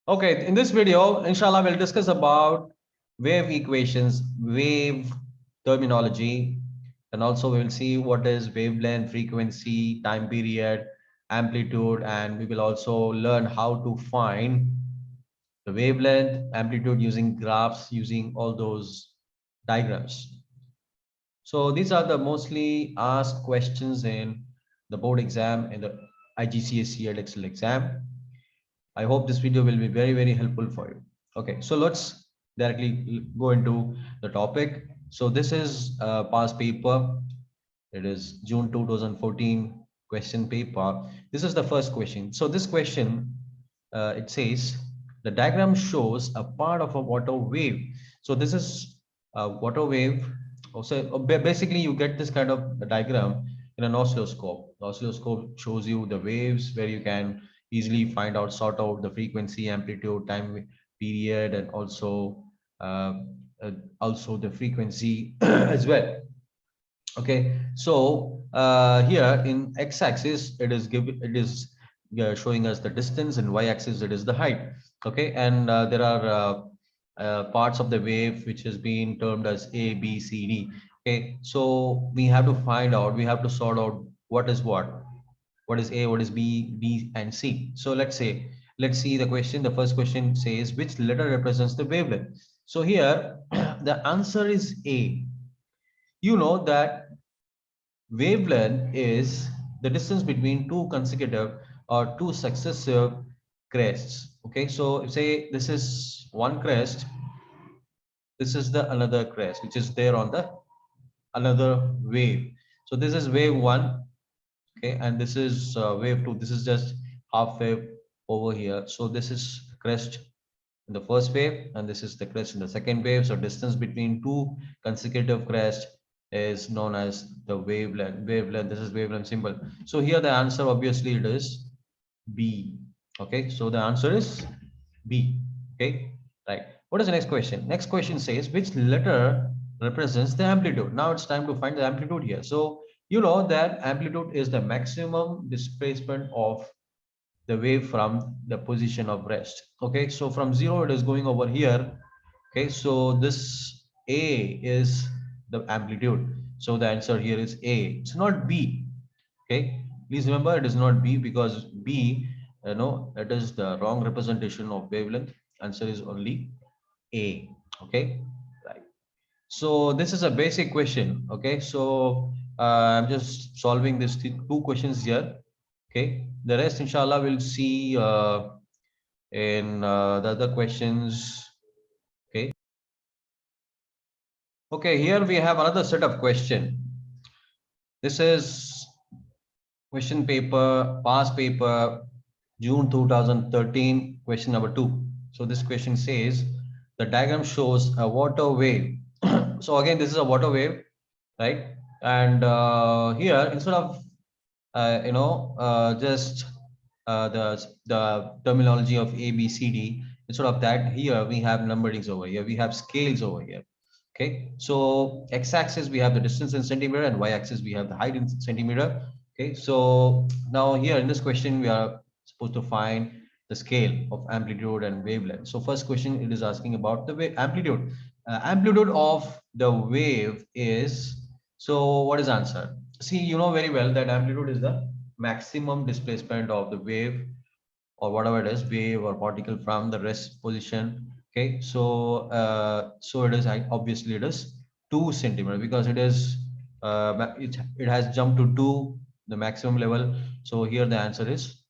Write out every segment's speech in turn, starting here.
Okay, in this video, inshallah, we'll discuss about wave equations, wave terminology, and also we will see what is wavelength, frequency, time period, amplitude, and we will also learn how to find the wavelength, amplitude using graphs, using all those diagrams. So these are the mostly asked questions in the board exam and the IGCSE Edexcel exam. I hope this video will be very, very helpful for you. Okay, so let's directly go into the topic. So this is a past paper. It is June 2014 question paper. This is the first question. So this question, it says, the diagram shows a part of a water wave. So this is a water wave. Also, basically you get this kind of diagram in an oscilloscope. The oscilloscope shows you the waves where you can easily find out, sort out the frequency, amplitude, time period, and uh, also the frequency as well. Okay, so here in x-axis it is showing us the distance, and y-axis it is the height. Okay, and there are parts of the wave which has been termed as A, B, C, D. Okay, so we have to find out, we have to sort out what is what is A, what is B, D, and C. So let's see the question. The first question says, which letter represents the wavelength? So here the answer is A. You know that wavelength is the distance between two consecutive or two successive crests. Okay, so say this is one crest, this is the another crest which is there on the another wave. So this is wave one, okay, and this is wave two. This is just half wave over here. So this is crest in the first wave, and this is the crest in the second wave. So distance between two consecutive crests is known as the wavelength. Wavelength. This is wavelength symbol. So here the answer obviously it is B. Okay, so the answer is B. Okay, right. What is the next question? Next question says, which letter represents the amplitude? Now it's time to find the amplitude here. So you know that amplitude is the maximum displacement of the wave from the position of rest. Okay, so from zero it is going over here. Okay, so this A is the amplitude. So the answer here is A. It's not B. Okay, please remember it is not B, because B, it is the wrong representation of wavelength. Answer is only A. Okay, right. So this is a basic question. Okay, so I'm just solving these two questions here. Okay, the rest inshallah we'll see in the other questions. Okay. Okay, here we have another set of question. This is question paper, past paper, June 2013, question number 2. So this question says, the diagram shows a water wave. So again, this is a water wave, right? And here, instead of just the terminology of A, B, C, D, instead of that, here we have numberings over here. We have scales over here. Okay, so x-axis we have the distance in centimeter, and y-axis we have the height in centimeter. Okay, so now here in this question we are supposed to find the scale of amplitude and wavelength. So first question, it is asking about the wave amplitude. Amplitude of the wave is, so what is the answer? See, you know very well that amplitude is the maximum displacement of the wave, or whatever it is, wave or particle, from the rest position. Okay, so so it is, obviously it is 2 centimeter, because it is it has jumped to 2, the maximum level. So here the answer is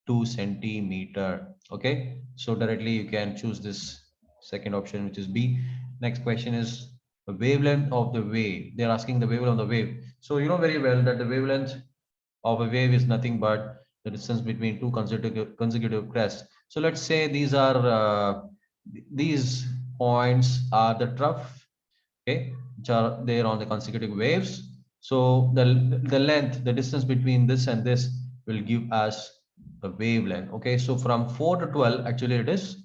2 centimeter. Okay, so directly you can choose this second option, which is B. Next question is the wavelength of the wave. They're asking the wavelength of the wave. So you know very well that the wavelength of a wave is nothing but the distance between two consecutive crests. So let's say these points are the trough, okay, which are there on the consecutive waves. So the length, the distance between this and this will give us the wavelength. Okay, so from 4 to 12, actually it is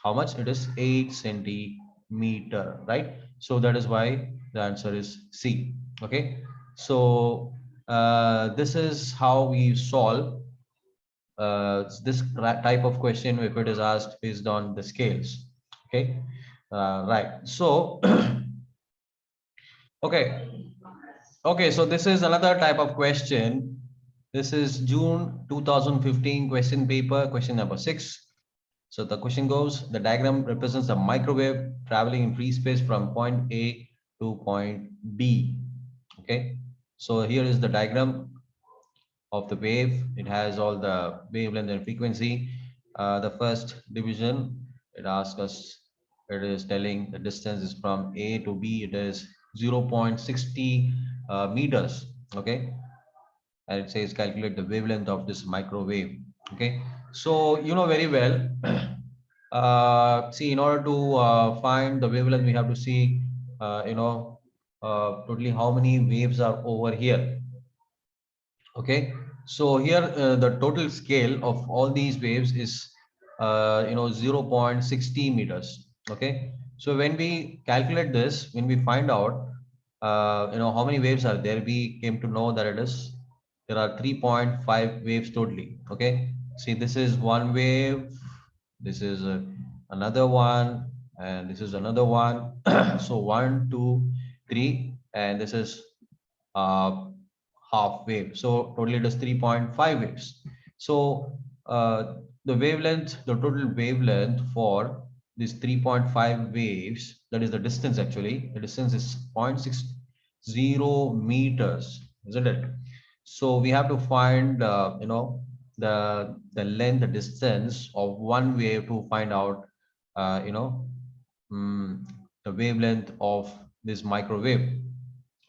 how much? It is 8 centimeter, right? So that is why the answer is C. Okay, so this is how we solve this type of question if it is asked based on the scales. Okay, right. So, okay, okay. So this is another type of question. This is June 2015 question paper, question number 6. So the question goes, the diagram represents a microwave traveling in free space from point A to point B. Okay, so here is the diagram of the wave. It has all the wavelength and frequency. The first division, it asks us, it is telling the distance is from A to B. It is 0.60 meters. Okay, and it says calculate the wavelength of this microwave. Okay, so you know very well. See, in order to find the wavelength, we have to see, totally how many waves are over here. Okay, so here the total scale of all these waves is 0.60 meters. Okay, so when we calculate this, when we find out how many waves are there, we came to know that there are 3.5 waves totally. Okay, see, this is one wave, this is another one, and this is another one. So 1, 2, 3, and this is uh, half wave. So totally it is 3.5 waves. So the wavelength, the total wavelength for these 3.5 waves, that is the distance actually, the distance is 0.60 meters, isn't it? So we have to find, the length, the distance of one wave to find out, mm, the wavelength of this microwave.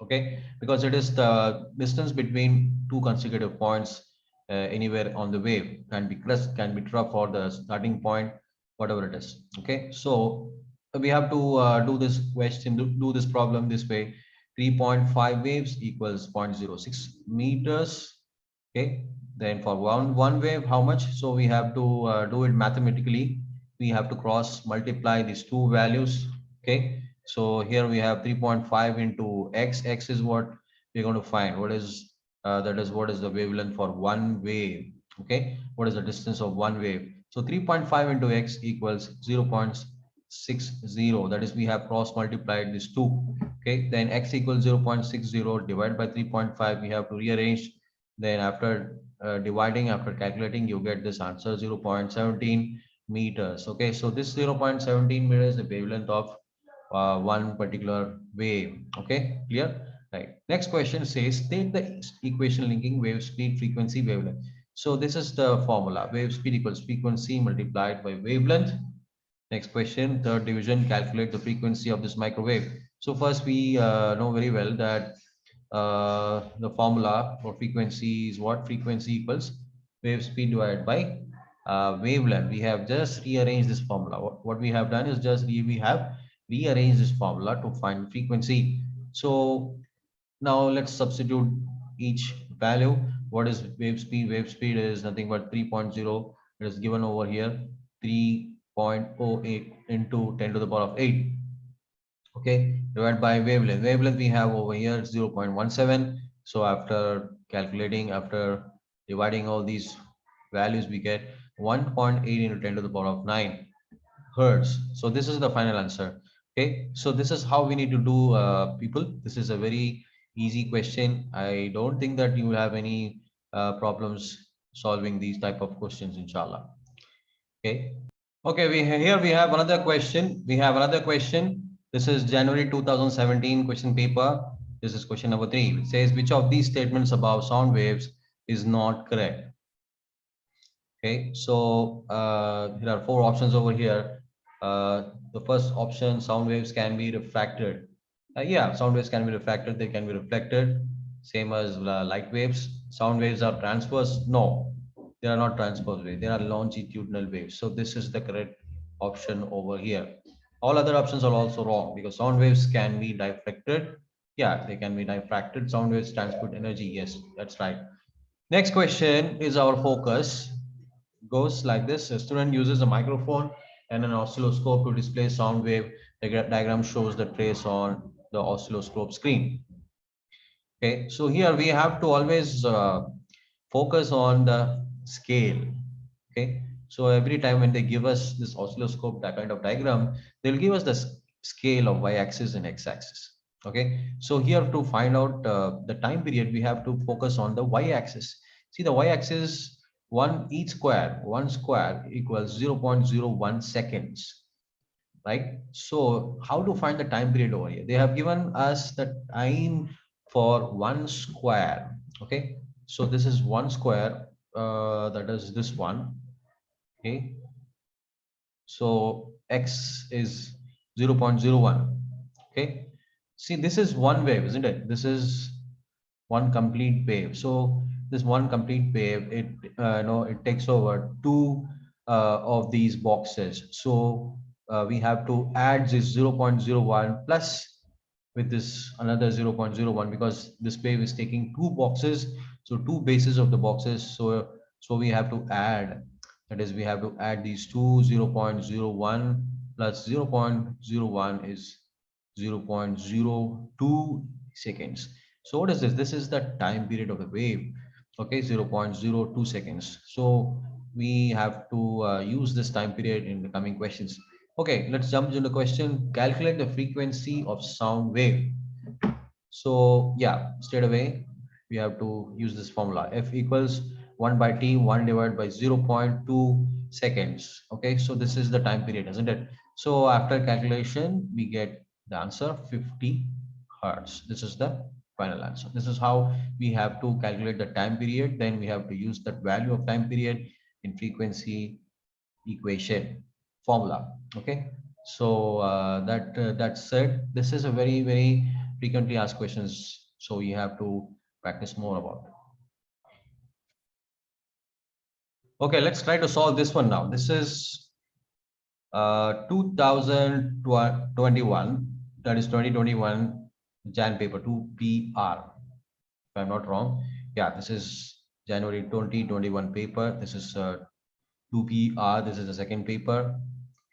Okay, because it is the distance between two consecutive points anywhere on the wave, can be crest, can be trough, or the starting point, whatever it is. Okay, so we have to do this question, do this problem this way. 3.5 waves equals 0.06 meters. Okay, then for one wave, how much? So we have to do it mathematically. We have to cross multiply these two values. Okay, so here we have 3.5 into x. X is what we're going to find. What is that is what is the wavelength for one wave. Okay, what is the distance of one wave? So 3.5 into x equals 0.60. That is, we have cross multiplied these two. Okay, then x equals 0.60 divided by 3.5. We have to rearrange. Then after dividing, after calculating, you get this answer 0.17 meters. Okay, so this 0.17 meters is the wavelength of one particular wave. Okay, clear? Right. Next question says state the equation linking wave speed, frequency, wavelength. So this is the formula. Wave speed equals frequency multiplied by wavelength. Next question, third division, calculate the frequency of this microwave. So first we know very well that the formula for frequency is what? Frequency equals wave speed divided by wavelength. We have just rearranged this formula. What we have done is just we have rearranged this formula to find frequency. So now let's substitute each value. What is wave speed? Wave speed is nothing but 3.0. It is given over here, 3.08 into 10 to the power of 8. Okay, divided by wavelength. Wavelength we have over here 0.17. So after calculating, after dividing all these values, we get 1.8 into 10 to the power of 9 hertz. So this is the final answer. Okay, so this is how we need to do, people. This is a very easy question. I don't think that you will have any problems solving these type of questions, inshallah. Okay. Okay, here we have another question. We have another question. This is January 2017 question paper. This is question number 3. It says which of these statements about sound waves is not correct? Okay, so there are 4 options over here. The first option, sound waves can be refracted. Yeah, sound waves can be refracted. They can be reflected, same as light waves. Sound waves are transverse. No, they are not transverse waves. They are longitudinal waves. So this is the correct option over here. All other options are also wrong because sound waves can be diffracted. Yeah, they can be diffracted. Sound waves transmit energy. Yes, that's right. Next question is our focus. Goes like this. A student uses a microphone and an oscilloscope to display sound wave. The diagram shows the trace on the oscilloscope screen. Okay, so here we have to always focus on the scale. Okay, so every time when they give us this oscilloscope, that kind of diagram, they'll give us the scale of y-axis and x-axis. Okay, so here to find out the time period, we have to focus on the y-axis. See, the y-axis, one square equals 0.01 seconds, right? So how to find the time period over here? They have given us the time for one square. Okay, so this is one square, that is this one. Okay, so x is 0.01. Okay, see, this is one wave, isn't it? This is one complete wave. So this one complete wave, it no, it takes over two of these boxes. So we have to add this 0.01 plus with this another 0.01, because this wave is taking two boxes, so two bases of the boxes. So we have to add, that is, we have to add these two. 0.01 plus 0.01 is 0.02 seconds. So what is this? This is the time period of the wave. Okay, 0.02 seconds. So we have to use this time period in the coming questions. Okay, let's jump into the question. Calculate the frequency of sound wave. So yeah, straight away we have to use this formula. F equals 1 by t, 1 divided by 0.2 seconds. Okay, so this is the time period, isn't it? So after calculation, we get the answer 50 hertz. This is the final answer. This is how we have to calculate the time period. Then we have to use that value of time period in frequency equation formula. Okay, so that said, this is a very frequently asked questions, so you have to practice more about it. Okay, let's try to solve this one now. This is 2021, that is 2021 Jan paper 2PR, if I'm not wrong. Yeah, this is January 2021 paper. This is 2PR. This is the second paper.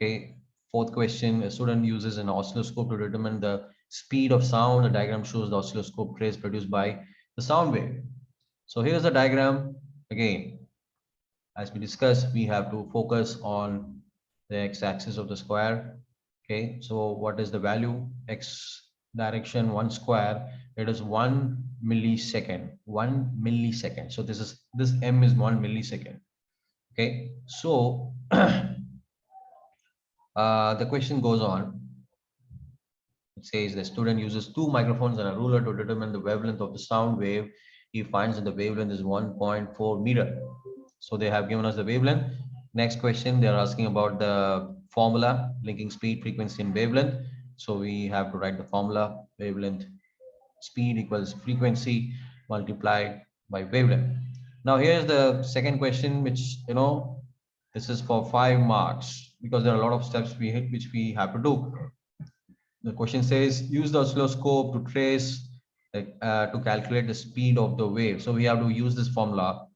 Okay. Fourth question, a student uses an oscilloscope to determine the speed of sound. The diagram shows the oscilloscope trace produced by the sound wave. So here's the diagram. Again, as we discussed, we have to focus on the x-axis of the square. Okay, so what is the value? X direction, one square, it is 1 millisecond. 1 millisecond. So this m is 1 millisecond. Okay, so the question goes on. It says the student uses two microphones and a ruler to determine the wavelength of the sound wave. He finds that the wavelength is 1.4 meter. So they have given us the wavelength. Next question, they are asking about the formula linking speed, frequency, and wavelength. So we have to write the formula. Wavelength speed equals frequency multiplied by wavelength. Now here's the second question, which this is for 5 marks, because there are a lot of steps which we have to do. The question says use the oscilloscope to trace to calculate the speed of the wave. So we have to use this formula.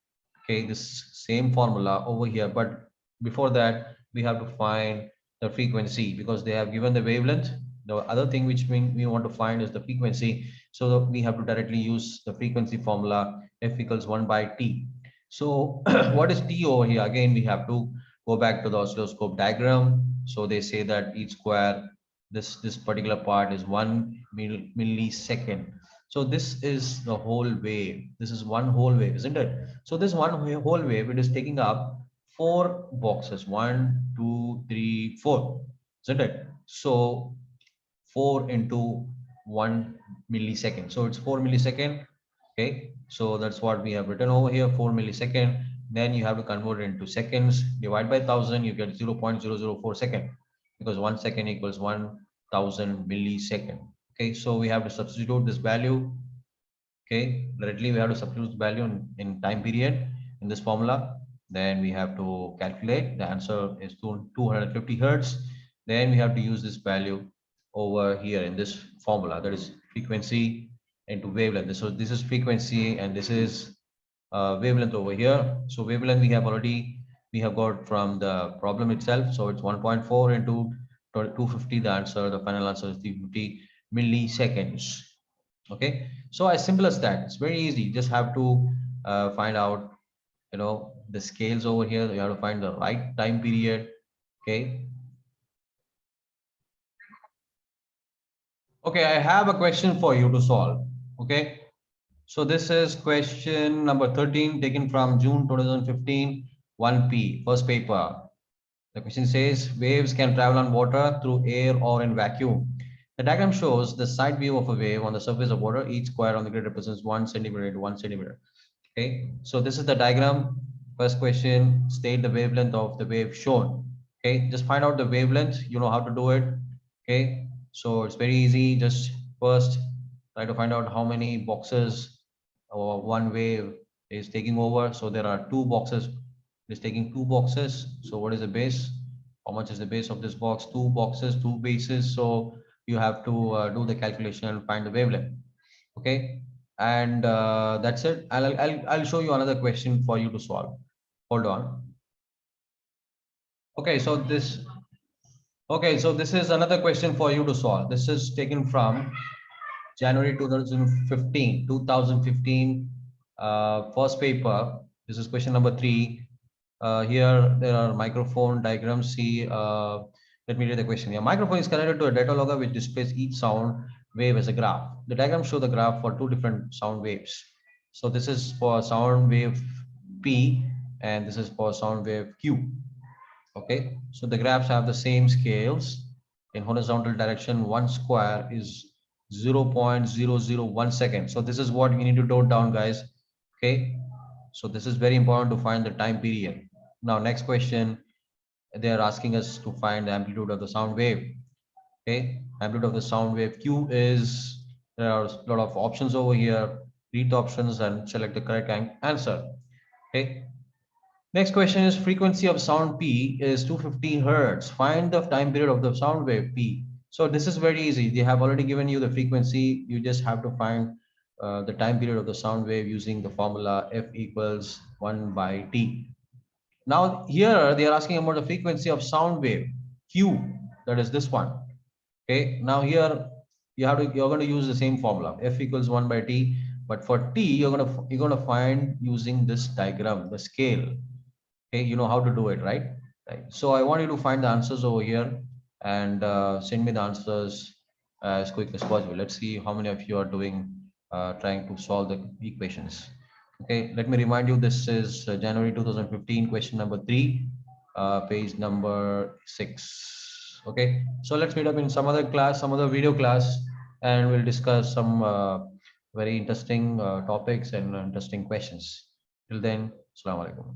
Okay, this same formula over here, but before that we have to find the frequency, because they have given the wavelength. The other thing which we want to find is the frequency, so we have to directly use the frequency formula. F equals 1 by t. So what is t over here? Again, we have to go back to the oscilloscope diagram. So they say that each square, this particular part is 1 millisecond. So this is the whole wave. This is one whole wave, isn't it? So this one whole wave, it is taking up four boxes. 1, 2, 3, 4, isn't it? So 4 into 1 millisecond. So it's 4 millisecond. Okay. So that's what we have written over here, 4 millisecond. Then you have to convert it into seconds. Divide by 1000, you get 0.004 second, because 1 second equals 1000 millisecond. Okay. So we have to substitute this value. Okay. Directly we have to substitute the value in time period in this formula. Then we have to calculate. The answer is 250 hertz. Then we have to use this value over here in this formula, that is frequency into wavelength. So this is frequency and this is wavelength over here. So wavelength we have got from the problem itself. So it's 1.4 into 250. The answer, the final answer is 350 milliseconds. Okay, so as simple as that. It's very easy. Just have to find out the scales over here. You have to find the right time period. Okay. Okay, I have a question for you to solve. Okay. So this is question number 13 taken from June 2015, 1P, first paper. The question says waves can travel on water through air or in vacuum. The diagram shows the side view of a wave on the surface of water. Each square on the grid represents 1 centimeter into 1 centimeter. Okay, so this is the diagram. First question, state the wavelength of the wave shown. Okay, just find out the wavelength. You know how to do it. Okay, so it's very easy. Just first try to find out how many boxes or one wave is taking over. So there are two boxes. It is taking two boxes. So what is the base? How much is the base of this box? Two boxes, two bases. So you have to do the calculation and find the wavelength. Okay, and that's it. I'll show you another question for you to solve. Hold on. Okay, so this is another question for you to solve. This is taken from January 2015, first paper. This is question number 3. Here there are microphone diagrams. See, let me read the question. Your microphone is connected to a data logger which displays each sound wave as a graph. The diagram show the graph for two different sound waves. So this is for sound wave P and this is for sound wave Q. Okay, so the graphs have the same scales. In horizontal direction, one square is 0.001 second. So this is what we need to note down, guys. Okay, so this is very important to find the time period. Now, next question, they are asking us to find the amplitude of the sound wave. Okay, amplitude of the sound wave Q is, there are a lot of options over here. Read the options and select the correct answer. Okay, next question is frequency of sound P is 250 hertz. Find the time period of the sound wave P. So this is very easy. They have already given you the frequency. You just have to find the time period of the sound wave using the formula F equals 1 by T. Now here they are asking about the frequency of sound wave Q, that is this one. Okay, now here you're going to use the same formula F equals 1 by T, but for T you're going to find using this diagram, the scale. Okay, you know how to do it, right? So I want you to find the answers over here and send me the answers as quick as possible. Let's see how many of you are doing trying to solve the equations. Okay, let me remind you, this is January 2015, question number 3, page number 6. Okay, so let's meet up in some other class, some other video class, and we'll discuss some very interesting topics and interesting questions. Till then, Assalamu alaikum.